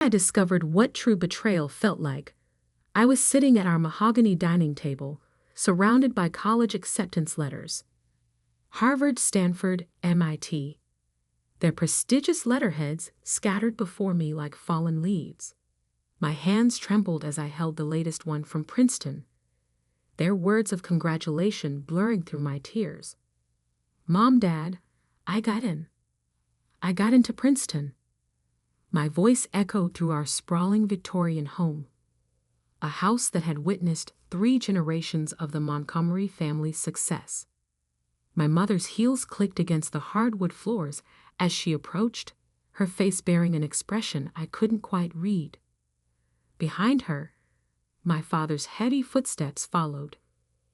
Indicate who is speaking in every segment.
Speaker 1: I discovered what true betrayal felt like. I was sitting at our mahogany dining table, surrounded by college acceptance letters. Harvard, Stanford, MIT. Their prestigious letterheads scattered before me like fallen leaves. My hands trembled as I held the latest one from Princeton, their words of congratulation blurring through my tears. Mom, Dad, I got in. I got into Princeton. My voice echoed through our sprawling Victorian home, a house that had witnessed 3 generations of the Montgomery family's success. My mother's heels clicked against the hardwood floors as she approached, her face bearing an expression I couldn't quite read. Behind her, my father's heavy footsteps followed,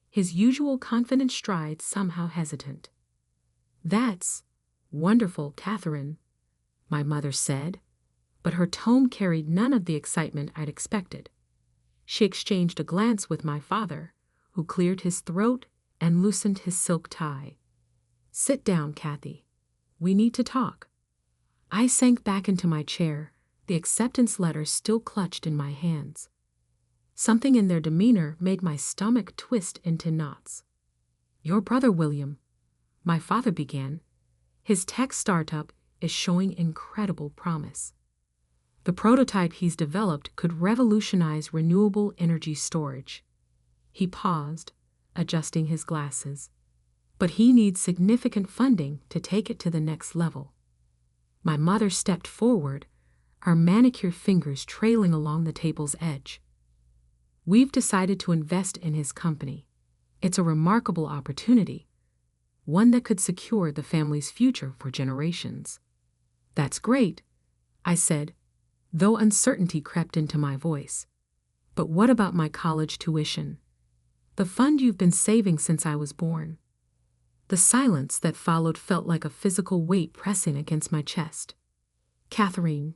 Speaker 1: his usual confident stride somehow hesitant. "That's wonderful, Catherine," my mother said, but her tone carried none of the excitement I'd expected. She exchanged a glance with my father, who cleared his throat and loosened his silk tie. "Sit down, Kathy. We need to talk." I sank back into my chair, the acceptance letters still clutched in my hands. Something in their demeanor made my stomach twist into knots. "Your brother William," my father began, "his tech startup is showing incredible promise. The prototype he's developed could revolutionize renewable energy storage." He paused, adjusting his glasses. "But he needs significant funding to take it to the next level." My mother stepped forward, her manicured fingers trailing along the table's edge. "We've decided to invest in his company. It's a remarkable opportunity, one that could secure the family's future for generations." "That's great," I said, though uncertainty crept into my voice. "But what about my college tuition? The fund you've been saving since I was born?" The silence that followed felt like a physical weight pressing against my chest. "Catherine,"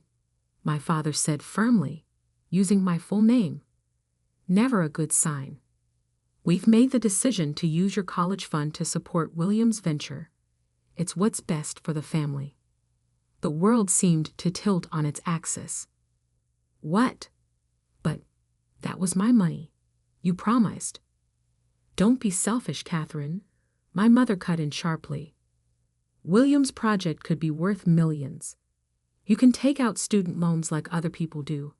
Speaker 1: my father said firmly, using my full name. "Never a good sign. We've made the decision to use your college fund to support William's venture. It's what's best for the family." The world seemed to tilt on its axis. "What?" "But that was my money. You promised." "Don't be selfish, Catherine," my mother cut in sharply. "William's project could be worth millions. You can take out student loans like other people do,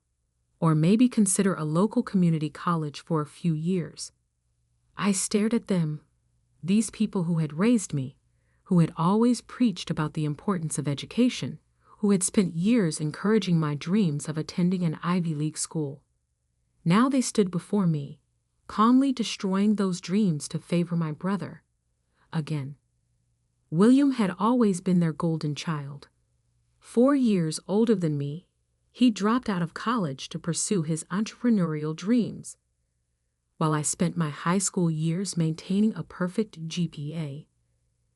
Speaker 1: or maybe consider a local community college for a few years." I stared at them, these people who had raised me, who had always preached about the importance of education, who had spent years encouraging my dreams of attending an Ivy League school. Now they stood before me, calmly destroying those dreams to favor my brother. Again. William had always been their golden child. 4 years older than me, he dropped out of college to pursue his entrepreneurial dreams, while I spent my high school years maintaining a perfect GPA,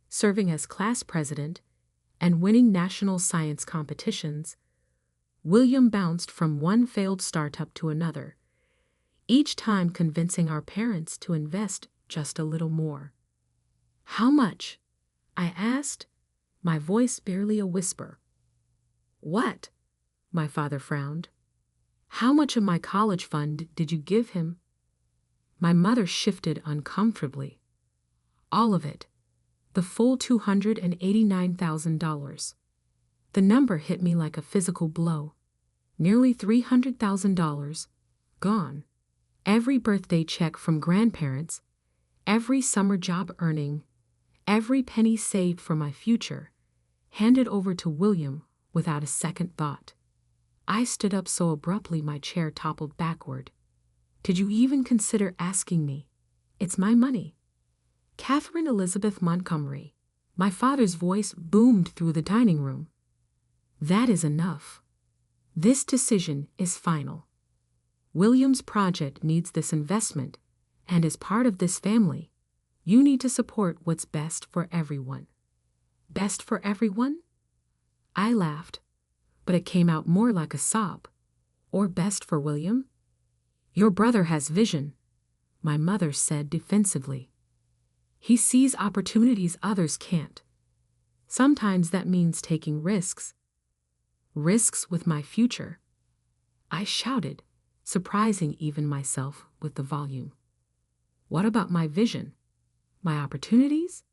Speaker 1: serving as class president, and winning national science competitions. William bounced from one failed startup to another, each time convincing our parents to invest just a little more. "How much?" I asked, my voice barely a whisper. "What?" my father frowned. "How much of my college fund did you give him?" My mother shifted uncomfortably. "All of it. The full $289,000. The number hit me like a physical blow. Nearly $300,000 gone. Every birthday check from grandparents, every summer job earning, every penny saved for my future, handed over to William without a second thought." I stood up so abruptly my chair toppled backward. "Did you even consider asking me? It's my money." "Catherine Elizabeth Montgomery," my father's voice boomed through the dining room. "That is enough. This decision is final. William's project needs this investment, and as part of this family, you need to support what's best for everyone." "Best for everyone?" I laughed, but it came out more like a sob. "Or best for William?" "Your brother has vision," my mother said defensively. "He sees opportunities others can't. Sometimes that means taking risks. Risks with my future. I shouted, surprising even myself with the volume. What about my vision? My opportunities?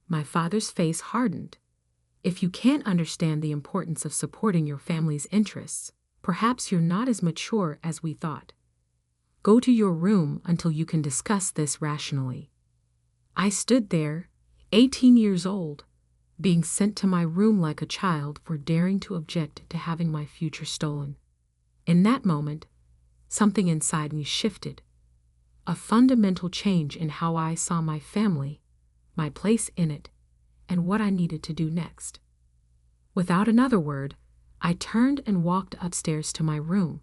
Speaker 1: My father's face hardened. If you can't understand the importance of supporting your family's interests, perhaps you're not as mature as we thought. Go to your room until you can discuss this rationally. I stood there, 18 years old, being sent to my room like a child for daring to object to having my future stolen. In that moment, something inside me shifted. A fundamental change in how I saw my family, my place in it, and what I needed to do next. Without another word, I turned and walked upstairs to my room.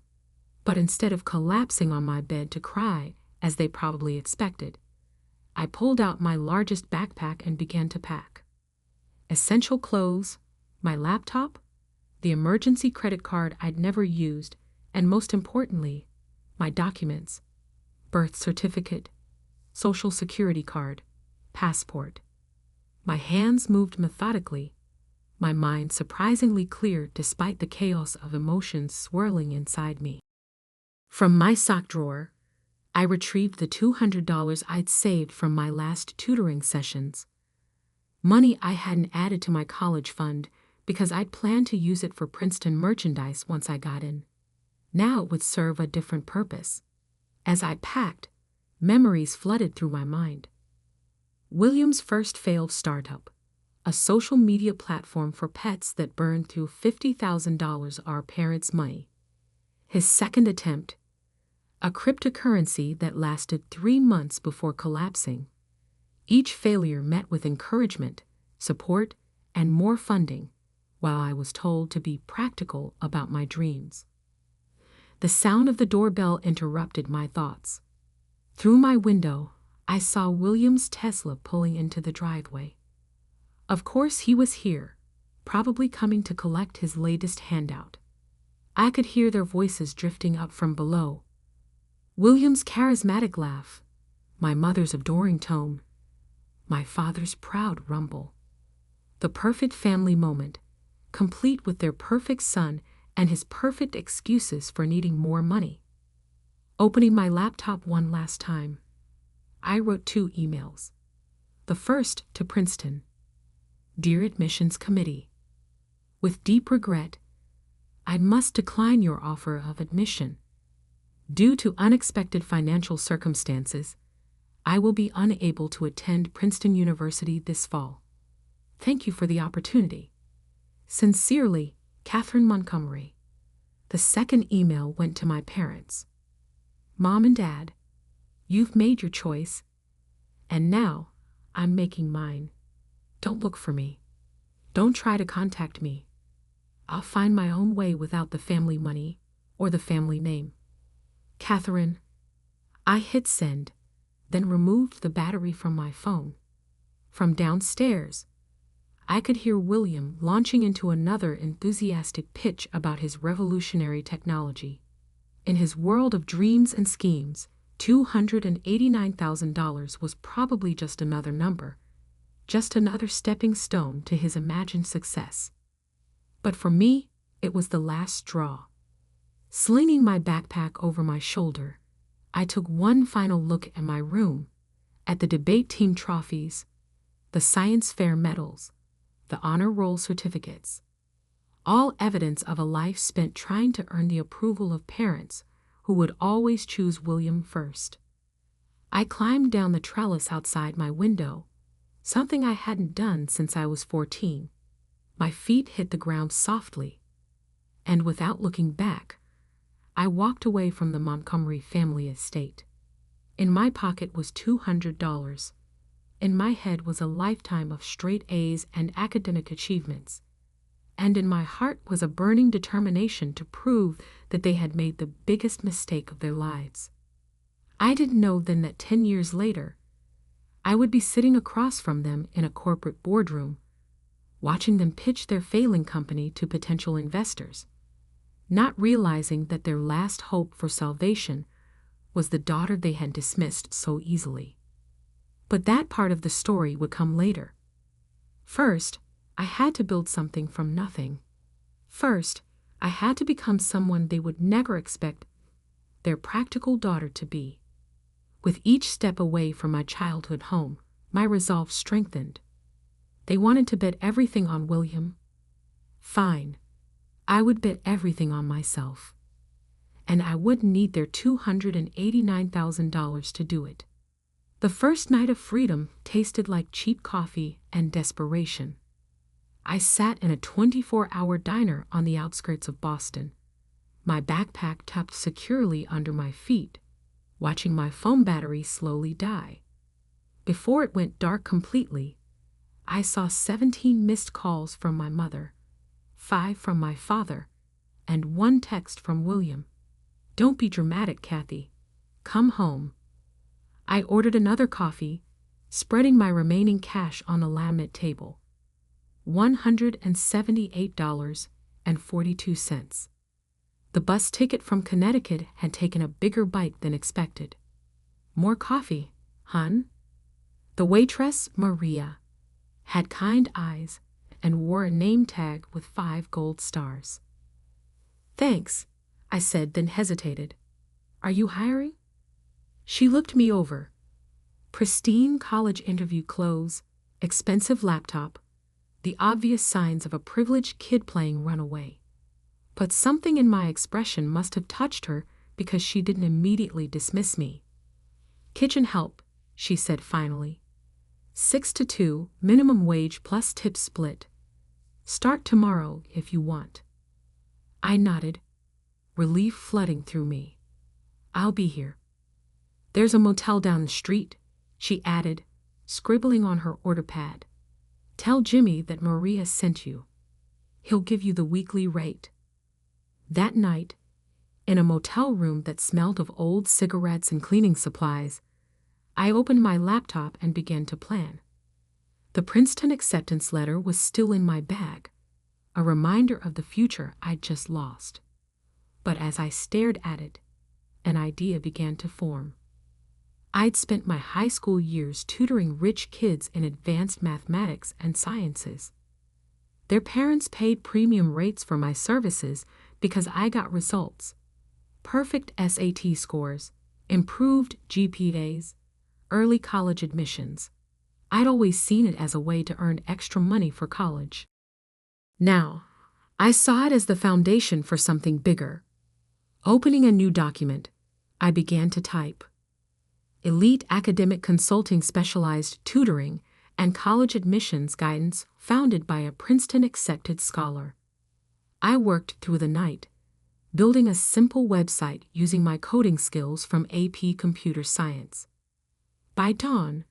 Speaker 1: But instead of collapsing on my bed to cry, as they probably expected, I pulled out my largest backpack and began to pack. Essential clothes, my laptop, the emergency credit card I'd never used, and most importantly, my documents, birth certificate, social security card, passport. My hands moved methodically, my mind surprisingly clear despite the chaos of emotions swirling inside me. From my sock drawer, I retrieved the $200 I'd saved from my last tutoring sessions. Money I hadn't added to my college fund because I'd planned to use it for Princeton merchandise once I got in. Now it would serve a different purpose. As I packed, memories flooded through my mind. William's first failed startup, a social media platform for pets that burned through $50,000 our parents' money. His second attempt, a cryptocurrency that lasted 3 months before collapsing. Each failure met with encouragement, support, and more funding, while I was told to be practical about my dreams. The sound of the doorbell interrupted my thoughts. Through my window, I saw William's Tesla pulling into the driveway. Of course he was here, probably coming to collect his latest handout. I could hear their voices drifting up from below. William's charismatic laugh, my mother's adoring tone, my father's proud rumble. The perfect family moment, complete with their perfect son and his perfect excuses for needing more money. Opening my laptop one last time, I wrote 2 emails. The first to Princeton. Dear Admissions Committee, with deep regret, I must decline your offer of admission. Due to unexpected financial circumstances, I will be unable to attend Princeton University this fall. Thank you for the opportunity. Sincerely, Catherine Montgomery. The second email went to my parents. Mom and Dad, you've made your choice, and now I'm making mine. Don't look for me. Don't try to contact me. I'll find my own way without the family money or the family name. Catherine. I hit send, then removed the battery from my phone. From downstairs, I could hear William launching into another enthusiastic pitch about his revolutionary technology. In his world of dreams and schemes, $289,000 was probably just another number, just another stepping stone to his imagined success. But for me, it was the last straw. Slinging my backpack over my shoulder, I took one final look at my room, at the debate team trophies, the science fair medals, the honor roll certificates, all evidence of a life spent trying to earn the approval of parents who would always choose William first. I climbed down the trellis outside my window, something I hadn't done since I was 14. My feet hit the ground softly, and without looking back, I walked away from the Montgomery family estate. In my pocket was $200. In my head was a lifetime of straight A's and academic achievements. And in my heart was a burning determination to prove that they had made the biggest mistake of their lives. I didn't know then that 10 years later, I would be sitting across from them in a corporate boardroom, watching them pitch their failing company to potential investors, not realizing that their last hope for salvation was the daughter they had dismissed so easily. But that part of the story would come later. First, I had to build something from nothing. First, I had to become someone they would never expect their practical daughter to be. With each step away from my childhood home, my resolve strengthened. They wanted to bet everything on William. Fine. I would bet everything on myself. And I wouldn't need their $289,000 to do it. The first night of freedom tasted like cheap coffee and desperation. I sat in a 24-hour diner on the outskirts of Boston, my backpack tucked securely under my feet, watching my phone battery slowly die. Before it went dark completely, I saw 17 missed calls from my mother, 5 from my father, and 1 text from William. "Don't be dramatic, Kathy. Come home." I ordered another coffee, spreading my remaining cash on the laminate table. $178.42. The bus ticket from Connecticut had taken a bigger bite than expected. "More coffee, hun?" The waitress, Maria, had kind eyes and wore a name tag with 5 gold stars. "Thanks," I said, then hesitated. "Are you hiring?" She looked me over. Pristine college interview clothes, expensive laptop, the obvious signs of a privileged kid playing runaway. But something in my expression must have touched her because she didn't immediately dismiss me. "Kitchen help," she said finally. 6 to 2, minimum wage plus tip split. "Start tomorrow if you want." I nodded, relief flooding through me. "I'll be here." "There's a motel down the street," she added, scribbling on her order pad. "Tell Jimmy that Maria sent you. He'll give you the weekly rate." That night, in a motel room that smelled of old cigarettes and cleaning supplies, I opened my laptop and began to plan. The Princeton acceptance letter was still in my bag, a reminder of the future I'd just lost. But as I stared at it, an idea began to form. I'd spent my high school years tutoring rich kids in advanced mathematics and sciences. Their parents paid premium rates for my services because I got results: perfect SAT scores, improved GPAs, early college admissions. I'd always seen it as a way to earn extra money for college. Now, I saw it as the foundation for something bigger. Opening a new document, I began to type: Elite Academic Consulting Specialized Tutoring and College Admissions Guidance founded by a Princeton-accepted scholar. I worked through the night, building a simple website using my coding skills from AP Computer Science. By dawn,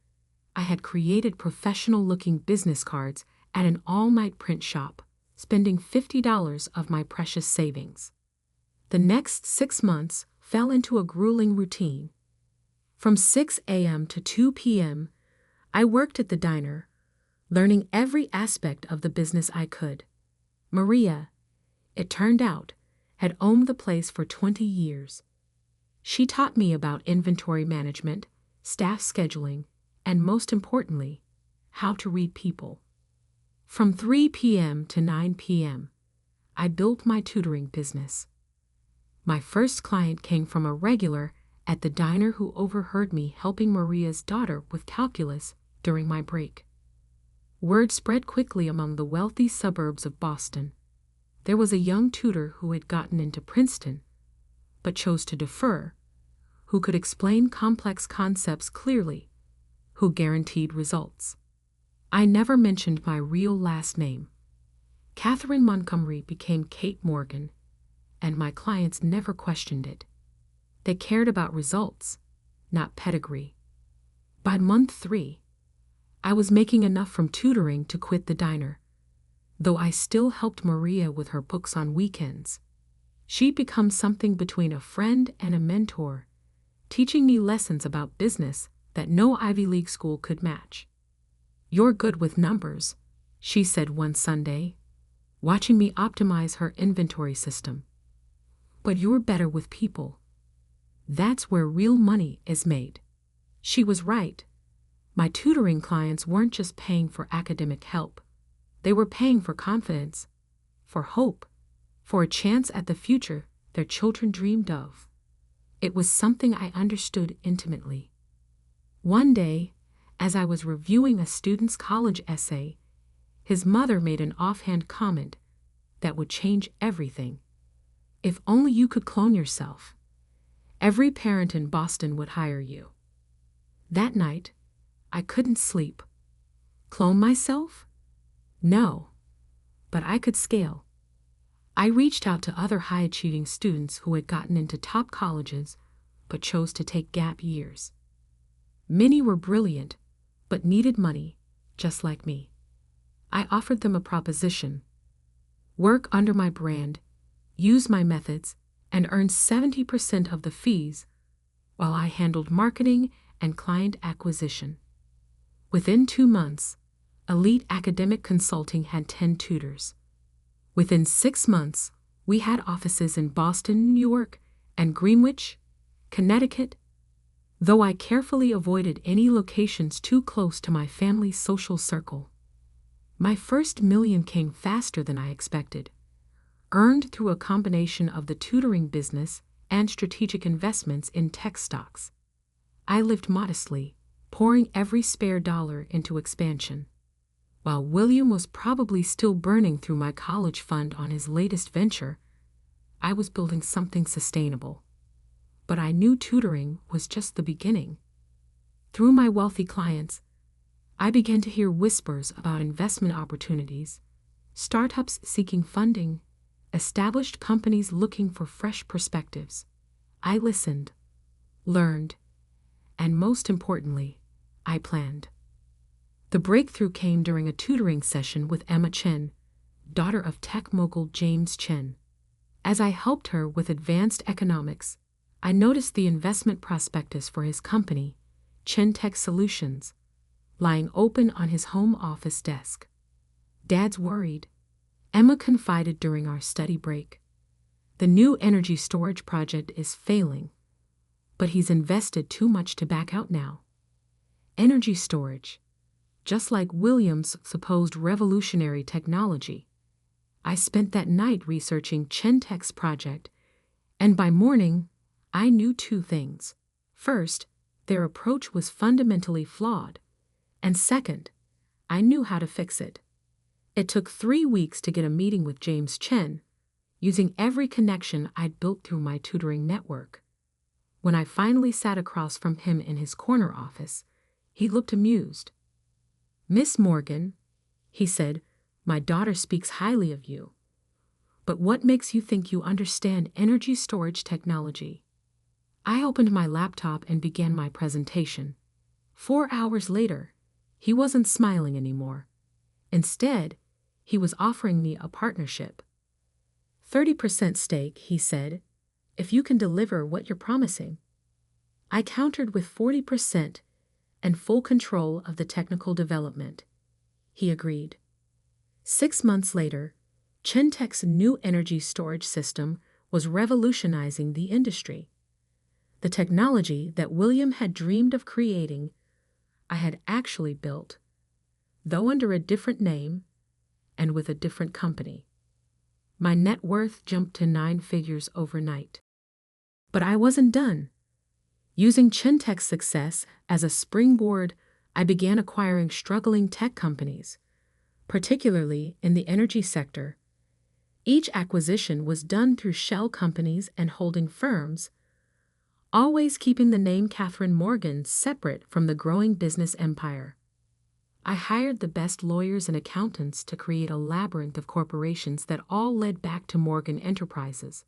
Speaker 1: I had created professional-looking business cards at an all-night print shop, spending $50 of my precious savings. The next 6 months fell into a grueling routine. From 6 a.m. to 2 p.m., I worked at the diner, learning every aspect of the business I could. Maria, it turned out, had owned the place for 20 years. She taught me about inventory management, staff scheduling, and most importantly, how to read people. From 3 p.m. to 9 p.m., I built my tutoring business. My first client came from a regular at the diner who overheard me helping Maria's daughter with calculus during my break. Word spread quickly among the wealthy suburbs of Boston. There was a young tutor who had gotten into Princeton, but chose to defer, who could explain complex concepts clearly, who guaranteed results. I never mentioned my real last name. Catherine Montgomery became Kate Morgan, and my clients never questioned it. They cared about results, not pedigree. By month 3, I was making enough from tutoring to quit the diner, though I still helped Maria with her books on weekends. She'd become something between a friend and a mentor, teaching me lessons about business that no Ivy League school could match. "You're good with numbers," she said one Sunday, watching me optimize her inventory system. "But you're better with people. That's where real money is made." She was right. My tutoring clients weren't just paying for academic help. They were paying for confidence, for hope, for a chance at the future their children dreamed of. It was something I understood intimately. One day, as I was reviewing a student's college essay, his mother made an offhand comment that would change everything. If only you could clone yourself. Every parent in Boston would hire you. That night, I couldn't sleep. Clone myself? No. But I could scale. I reached out to other high-achieving students who had gotten into top colleges but chose to take gap years. Many were brilliant, but needed money, just like me. I offered them a proposition: work under my brand, use my methods, and earn 70% of the fees while I handled marketing and client acquisition. Within 2 months, Elite Academic Consulting had 10 tutors. Within 6 months, we had offices in Boston, New York, and Greenwich, Connecticut, though I carefully avoided any locations too close to my family's social circle. My first million came faster than I expected, earned through a combination of the tutoring business and strategic investments in tech stocks. I lived modestly, pouring every spare dollar into expansion. While William was probably still burning through my college fund on his latest venture, I was building something sustainable. But I knew tutoring was just the beginning. Through my wealthy clients, I began to hear whispers about investment opportunities, startups seeking funding, established companies looking for fresh perspectives. I listened, learned, and most importantly, I planned. The breakthrough came during a tutoring session with Emma Chen, daughter of tech mogul James Chen. As I helped her with advanced economics, I noticed the investment prospectus for his company, Chen Tech Solutions, lying open on his home office desk. "Dad's worried," Emma confided during our study break. "The new energy storage project is failing, but he's invested too much to back out now." Energy storage, just like William's supposed revolutionary technology. I spent that night researching Chen Tech's project, and by morning, I knew 2 things. First, their approach was fundamentally flawed, and second, I knew how to fix it. It took 3 weeks to get a meeting with James Chen, using every connection I'd built through my tutoring network. When I finally sat across from him in his corner office, he looked amused. "Miss Morgan," he said, "my daughter speaks highly of you. But what makes you think you understand energy storage technology?" I opened my laptop and began my presentation. 4 hours later, he wasn't smiling anymore. Instead, he was offering me a partnership. 30% stake, he said, if you can deliver what you're promising. I countered with 40% and full control of the technical development. He agreed. 6 months later, Chen Tech's new energy storage system was revolutionizing the industry. The technology that William had dreamed of creating, I had actually built, though under a different name and with a different company. My net worth jumped to 9 figures overnight. But I wasn't done. Using Chen Tech's success as a springboard, I began acquiring struggling tech companies, particularly in the energy sector. Each acquisition was done through shell companies and holding firms, always keeping the name Catherine Morgan separate from the growing business empire. I hired the best lawyers and accountants to create a labyrinth of corporations that all led back to Morgan Enterprises,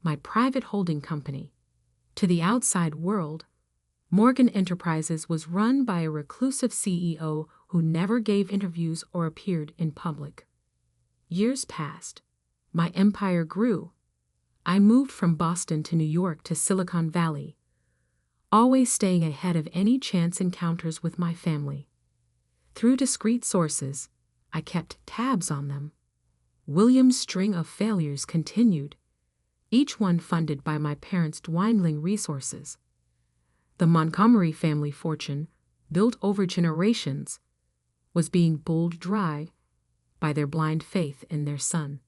Speaker 1: my private holding company. To the outside world, Morgan Enterprises was run by a reclusive CEO who never gave interviews or appeared in public. Years passed. My empire grew. I moved from Boston to New York to Silicon Valley, always staying ahead of any chance encounters with my family. Through discreet sources, I kept tabs on them. William's string of failures continued, each one funded by my parents' dwindling resources. The Montgomery family fortune, built over generations, was being bulled dry by their blind faith in their son.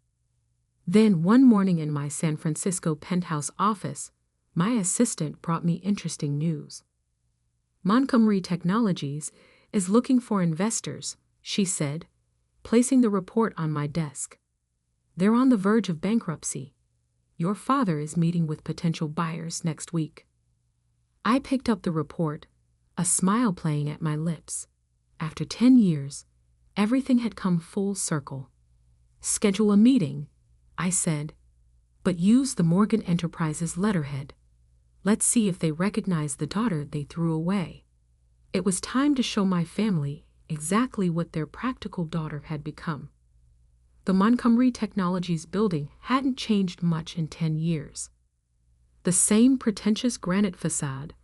Speaker 1: Then one morning in my San Francisco penthouse office, my assistant brought me interesting news. Montgomery Technologies is looking for investors, she said, placing the report on my desk. They're on the verge of bankruptcy. Your father is meeting with potential buyers next week. I picked up the report, a smile playing at my lips. After 10 years, everything had come full circle. Schedule a meeting, I said, but use the Morgan Enterprises letterhead. Let's see if they recognize the daughter they threw away. It was time to show my family exactly what their practical daughter had become. The Montgomery Technologies building hadn't changed much in 10 years. The same pretentious granite facade,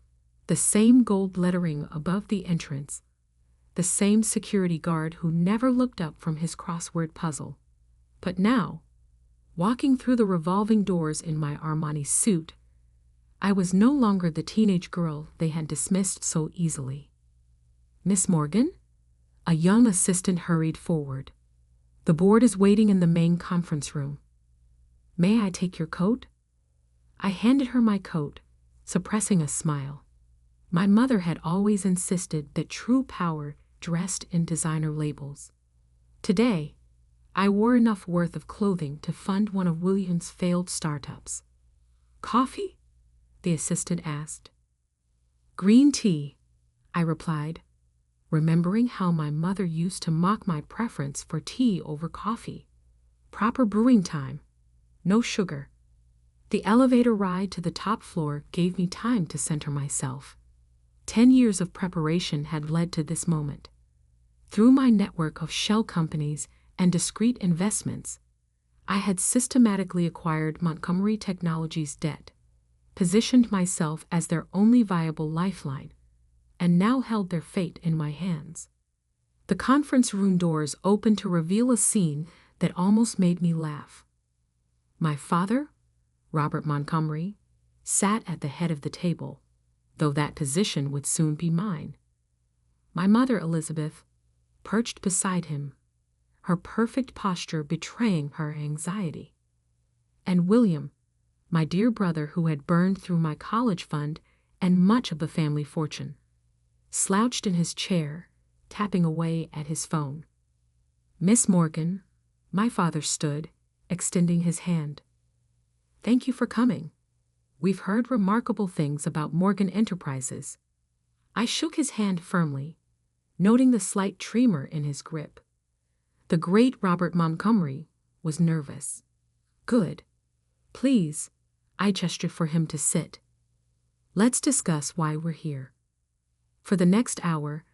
Speaker 1: the same gold lettering above the entrance, the same security guard who never looked up from his crossword puzzle. But now, walking through the revolving doors in my Armani suit, I was no longer the teenage girl they had dismissed so easily. Miss Morgan? A young assistant hurried forward. The board is waiting in the main conference room. May I take your coat? I handed her my coat, suppressing a smile. My mother had always insisted that true power dressed in designer labels. Today, I wore enough worth of clothing to fund one of William's failed startups. Coffee? The assistant asked. Green tea, I replied, remembering how my mother used to mock my preference for tea over coffee. Proper brewing time, no sugar. The elevator ride to the top floor gave me time to center myself. 10 years of preparation had led to this moment. Through my network of shell companies and discrete investments, I had systematically acquired Montgomery Technologies' debt, positioned myself as their only viable lifeline, and now held their fate in my hands. The conference room doors opened to reveal a scene that almost made me laugh. My father, Robert Montgomery, sat at the head of the table, though that position would soon be mine. My mother, Elizabeth, perched beside him, her perfect posture betraying her anxiety. And William, my dear brother who had burned through my college fund and much of the family fortune, slouched in his chair, tapping away at his phone. Miss Morgan, my father stood, extending his hand. Thank you for coming. We've heard remarkable things about Morgan Enterprises. I shook his hand firmly, noting the slight tremor in his grip. The great Robert Montgomery was nervous. Good. Please, I gestured for him to sit. Let's discuss why we're here. For the next hour,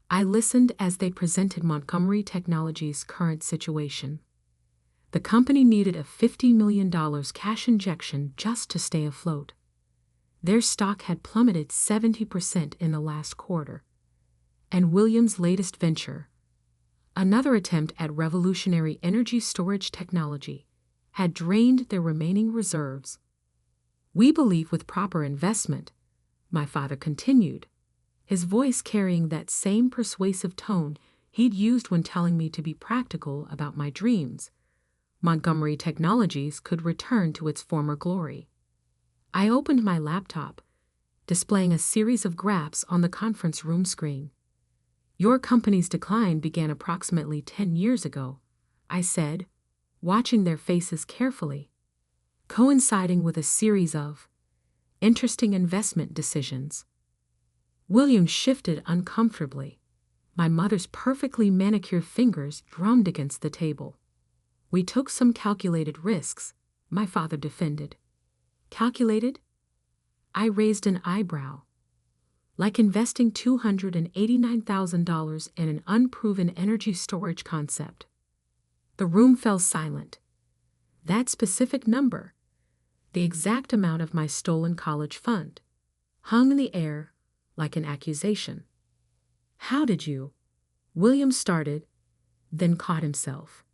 Speaker 1: I listened as they presented Montgomery Technologies' current situation. The company needed a $50 million cash injection just to stay afloat. Their stock had plummeted 70% in the last quarter. And William's latest venture, another attempt at revolutionary energy storage technology, had drained their remaining reserves. We believe with proper investment, my father continued, his voice carrying that same persuasive tone he'd used when telling me to be practical about my dreams, Montgomery Technologies could return to its former glory. I opened my laptop, displaying a series of graphs on the conference room screen. Your company's decline began approximately 10 years ago, I said, watching their faces carefully, coinciding with a series of interesting investment decisions. William shifted uncomfortably. My mother's perfectly manicured fingers drummed against the table. We took some calculated risks, my father defended. Calculated? I raised an eyebrow. Like investing $289,000 in an unproven energy storage concept. The room fell silent. That specific number, the exact amount of my stolen college fund, hung in the air like an accusation. How did you? William started, then caught himself.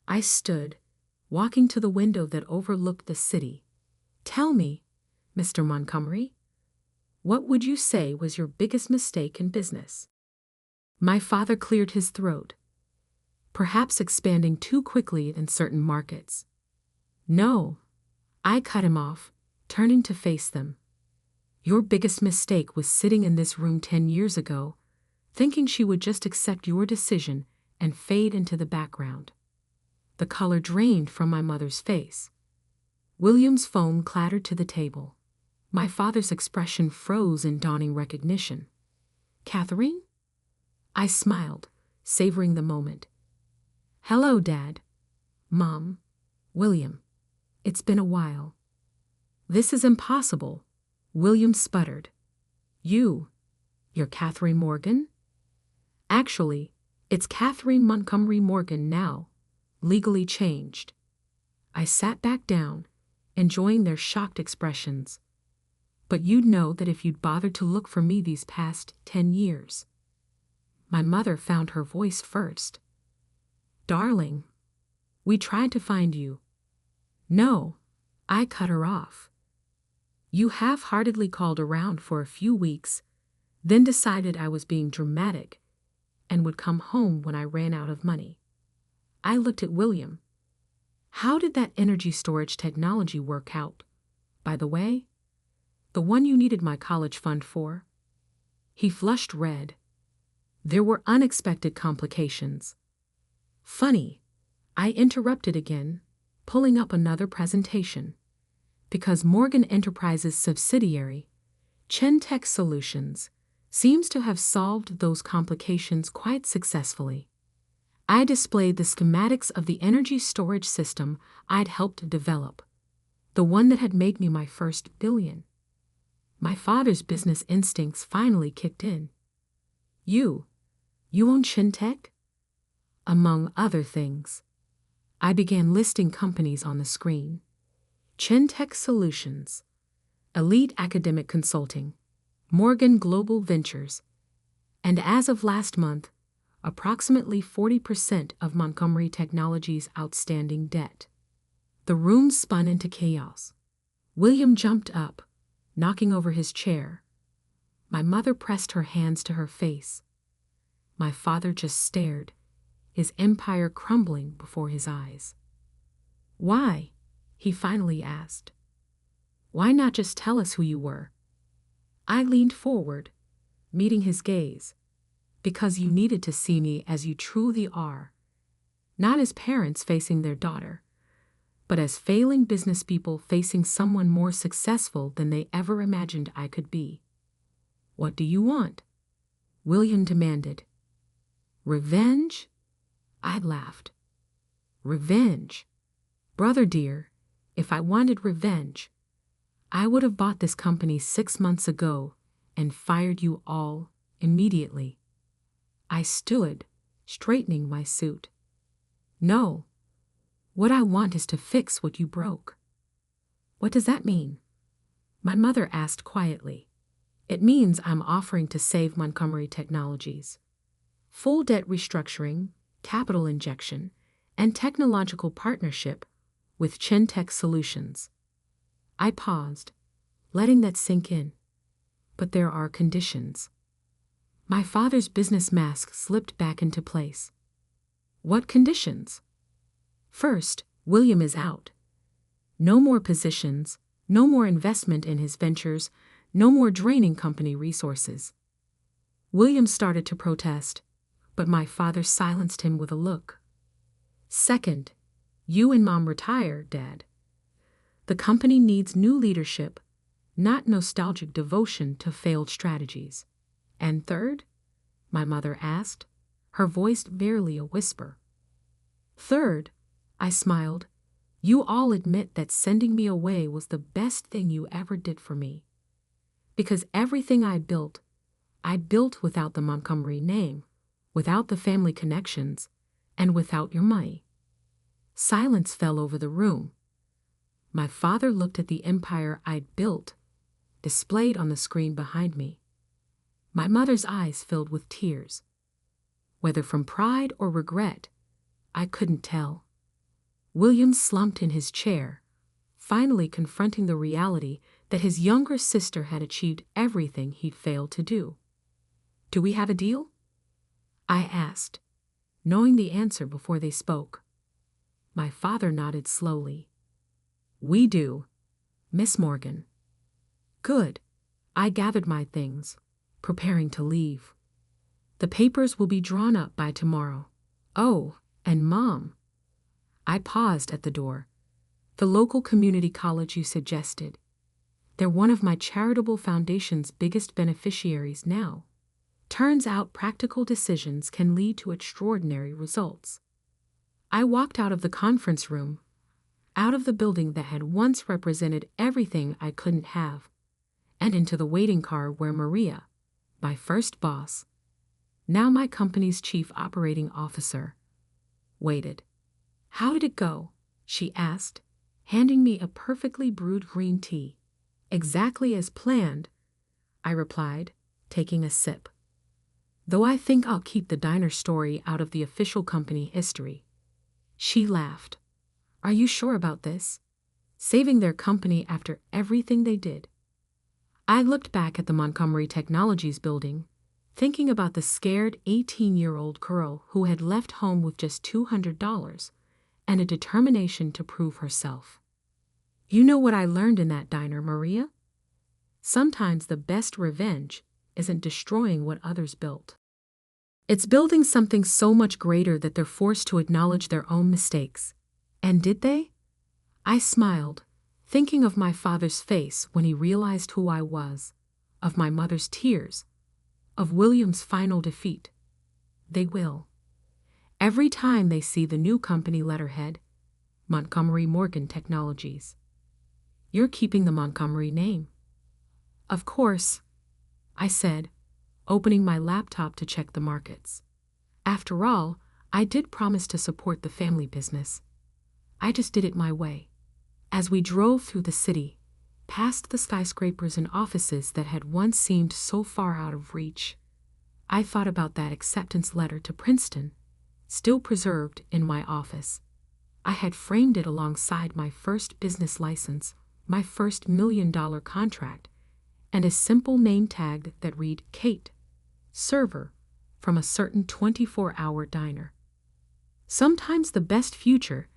Speaker 1: I stood, walking to the window that overlooked the city. Tell me, Mr. Montgomery, what would you say was your biggest mistake in business? My father cleared his throat. Perhaps expanding too quickly in certain markets. No, I cut him off, turning to face them. Your biggest mistake was sitting in this room 10 years ago, thinking she would just accept your decision and fade into the background. The color drained from my mother's face. William's phone clattered to the table. My father's expression froze in dawning recognition. Catherine? I smiled, savoring the moment. Hello, Dad. Mom. William. It's been a while. This is impossible, William sputtered. You're Catherine Morgan? Actually, it's Catherine Montgomery Morgan now, legally changed. I sat back down, enjoying their shocked expressions. But you'd know that if you'd bothered to look for me these past 10 years. My mother found her voice first. Darling, we tried to find you. No, I cut her off. You half-heartedly called around for a few weeks, then decided I was being dramatic and would come home when I ran out of money. I looked at William. How did that energy storage technology work out, by the way? The one you needed my college fund for? He flushed red. There were unexpected complications. Funny, I interrupted again, pulling up another presentation. Because Morgan Enterprises' subsidiary, Chintech Solutions, seems to have solved those complications quite successfully. I displayed the schematics of the energy storage system I'd helped develop, the one that had made me my first billion. My father's business instincts finally kicked in. You own Chintech? Among other things. I began listing companies on the screen. Chintech Solutions, Elite Academic Consulting, Morgan Global Ventures, and as of last month, approximately 40% of Montgomery Technology's outstanding debt. The room spun into chaos. William jumped up, knocking over his chair. My mother pressed her hands to her face. My father just stared, his empire crumbling before his eyes. Why? He finally asked. Why not just tell us who you were? I leaned forward, meeting his gaze. Because you needed to see me as you truly are. Not as parents facing their daughter, but as failing business people facing someone more successful than they ever imagined I could be. What do you want? William demanded. Revenge? I laughed. Revenge? Brother dear, if I wanted revenge, I would have bought this company 6 months ago and fired you all immediately. I stood, straightening my suit. No, what I want is to fix what you broke. What does that mean? My mother asked quietly. It means I'm offering to save Montgomery Technologies. Full debt restructuring, capital injection, and technological partnership with Chintech Solutions. I paused, letting that sink in. But there are conditions. My father's business mask slipped back into place. What conditions? First, William is out. No more positions, no more investment in his ventures, no more draining company resources. William started to protest, but my father silenced him with a look. Second, you and Mom retire, Dad. The company needs new leadership, not nostalgic devotion to failed strategies. And third? My mother asked, her voice barely a whisper. Third, I smiled, you all admit that sending me away was the best thing you ever did for me. Because everything I built without the Montgomery name, without the family connections, and without your money. Silence fell over the room. My father looked at the empire I'd built, displayed on the screen behind me. My mother's eyes filled with tears. Whether from pride or regret, I couldn't tell. William slumped in his chair, finally confronting the reality that his younger sister had achieved everything he'd failed to do. Do we have a deal? I asked, knowing the answer before they spoke. My father nodded slowly. We do, Miss Morgan. Good. I gathered my things, preparing to leave. The papers will be drawn up by tomorrow. Oh, and Mom. I paused at the door. The local community college you suggested. They're one of my charitable foundation's biggest beneficiaries now. Turns out practical decisions can lead to extraordinary results. I walked out of the conference room, out of the building that had once represented everything I couldn't have, and into the waiting car where Maria, my first boss, now my company's chief operating officer, waited. How did it go? She asked, handing me a perfectly brewed green tea. Exactly as planned, I replied, taking a sip. Though I think I'll keep the diner story out of the official company history. She laughed. Are you sure about this? Saving their company after everything they did. I looked back at the Montgomery Technologies building, thinking about the scared 18-year-old girl who had left home with just $200 and a determination to prove herself. You know what I learned in that diner, Maria? Sometimes the best revenge isn't destroying what others built. It's building something so much greater that they're forced to acknowledge their own mistakes. And did they? I smiled, thinking of my father's face when he realized who I was, of my mother's tears, of William's final defeat. They will. Every time they see the new company letterhead, Montgomery Morgan Technologies. You're keeping the Montgomery name. Of course, I said, opening my laptop to check the markets. After all, I did promise to support the family business. I just did it my way. As we drove through the city, past the skyscrapers and offices that had once seemed so far out of reach, I thought about that acceptance letter to Princeton, still preserved in my office. I had framed it alongside my first business license, my first $1 million contract, and a simple name tag that read Kate, server, from a certain 24-hour diner. Sometimes the best future